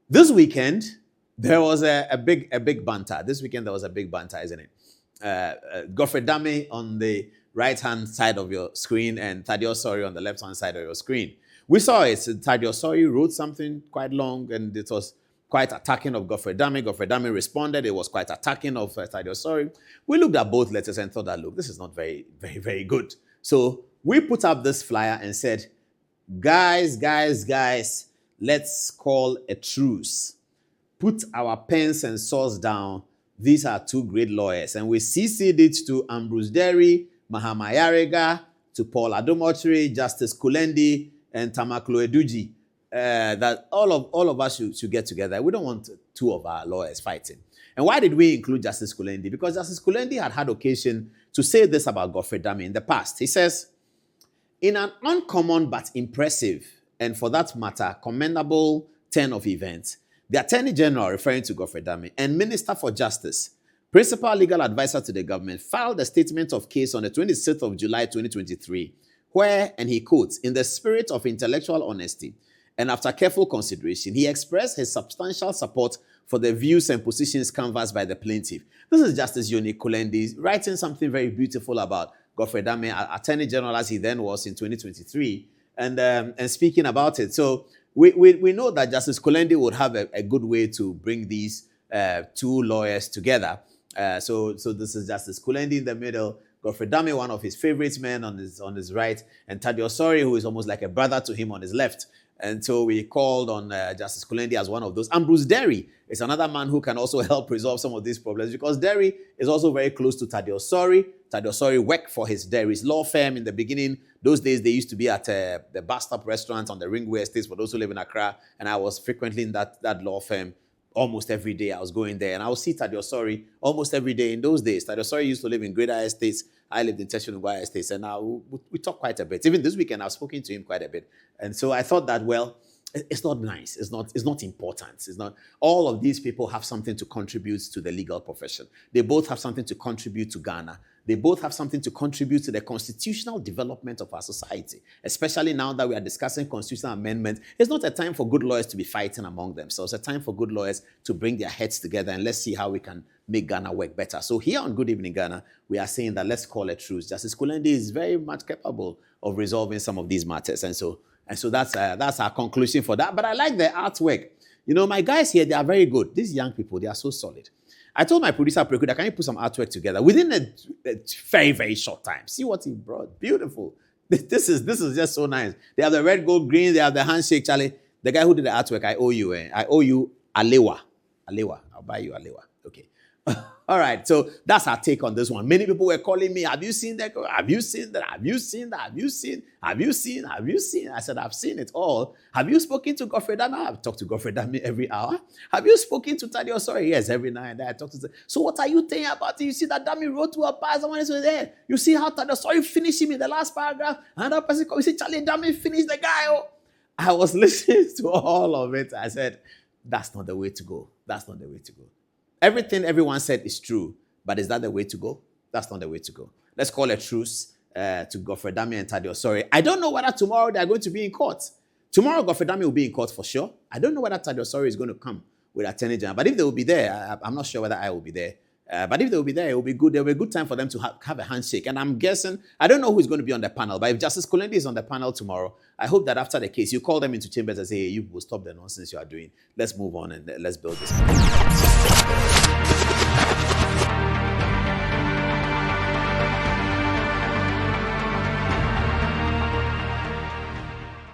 This weekend, there was a big banter. This weekend, there was a big banter, isn't it? Godfred Dame on the right-hand side of your screen and Thaddeus Sory on the left-hand side of your screen. We saw it. Thaddeus Sory wrote something quite long, and it was quite attacking of Godfred Dame. Godfred Dame responded. It was quite attacking of Thaddeus Sory. We looked at both letters and thought that, look, this is not very, very, very good. So we put up this flyer and said, guys, let's call a truce. Put our pens and swords down. These are two great lawyers. And we CC'd it to Ambrose Derry, Mahama Yarega, to Paul Adom-Otchere, Justice Kulendi, and Tamaklo Eduji. That all of us should get together. We don't want two of our lawyers fighting. And why did we include Justice Kulendi? Because Justice Kulendi had occasion to say this about Godfred Dame in the past. He says, in an uncommon but impressive, and for that matter, commendable turn of events, the Attorney General, referring to Godfred Dame, and Minister for Justice, Principal Legal Advisor to the government, filed a statement of case on the 26th of July 2023, where, and he quotes, in the spirit of intellectual honesty and after careful consideration, he expressed his substantial support for the views and positions canvassed by the plaintiff. This is Justice Yoni Kulendi writing something very beautiful about Godfred Dame, Attorney General as he then was in 2023, and speaking about it. So we know that Justice Kulendi would have a good way to bring these two lawyers together. So this is Justice Kulendi in the middle, Godfred Dame, one of his favorite men, on his right, and Thaddeus Sory, who is almost like a brother to him, on his left. And so we called on Justice Kulendi as one of those. Ambrose Derry is another man who can also help resolve some of these problems, because Derry is also very close to Thaddeus Sory. Thaddeus Sory worked for Derry's law firm in the beginning. Those days, they used to be at the Bus Stop restaurant on the Ringway Estates for those who live in Accra. And I was frequently in that law firm almost every day. I was going there. And I would see Thaddeus Sory almost every day in those days. Thaddeus Sory used to live in Greater Estates. I lived in Teshunuguaya Estates. And now we talk quite a bit. Even this weekend, I've spoken to him quite a bit. And so I thought that, well, it's not nice. It's not important. It's not. All of these people have something to contribute to the legal profession. They both have something to contribute to Ghana. They both have something to contribute to the constitutional development of our society, especially now that we are discussing constitutional amendments. It's not a time for good lawyers to be fighting among themselves. It's a time for good lawyers to bring their heads together and let's see how we can make Ghana work better. So here on Good Evening Ghana, we are saying that let's call a truce. Justice Kulendi is very much capable of resolving some of these matters. And so that's our conclusion for that. But I like the artwork. You know, my guys here, they are very good. These young people, they are so solid. I told my producer, Prekuda, can you put some artwork together within a very, very short time? See what he brought. Beautiful. This is just so nice. They have the red, gold, green. They have the handshake, Charlie. The guy who did the artwork, I owe you. I owe you Alewa. I'll buy you Alewa. Okay. All right, so that's our take on this one. Many people were calling me, have you seen that? Have you seen that? Have you seen that? Have you seen? Have you seen? Have you seen? I said, I've seen it all. Have you spoken to Godfred Dame? I've talked to Godfred Dame every hour. Have you spoken to Thaddeus Sory? Yes, every night and then I talk to them. So what are you saying about it? You see that Dame wrote to a part, someone is there. You see how Thaddeus Sory finished him in the last paragraph? Another person comes, you see, Charlie, Dame finished the guy. Oh. I was listening to all of it. I said, that's not the way to go. That's not the way to go. Everything everyone said is true, but is that the way to go? That's not the way to go. Let's call a truce to Godfred Dame and Thaddeus Sory. I don't know whether tomorrow they are going to be in court. Tomorrow, Godfred Dame will be in court for sure. I don't know whether Thaddeus Sory is going to come with Attorney General. But if they will be there, I'm not sure whether I will be there. But if they will be there, it will be good. There will be a good time for them to have a handshake. And I'm guessing, I don't know who is going to be on the panel, but if Justice Kulendi is on the panel tomorrow, I hope that after the case, you call them into chambers and say, hey, you will stop the nonsense you are doing. Let's move on and let's build this.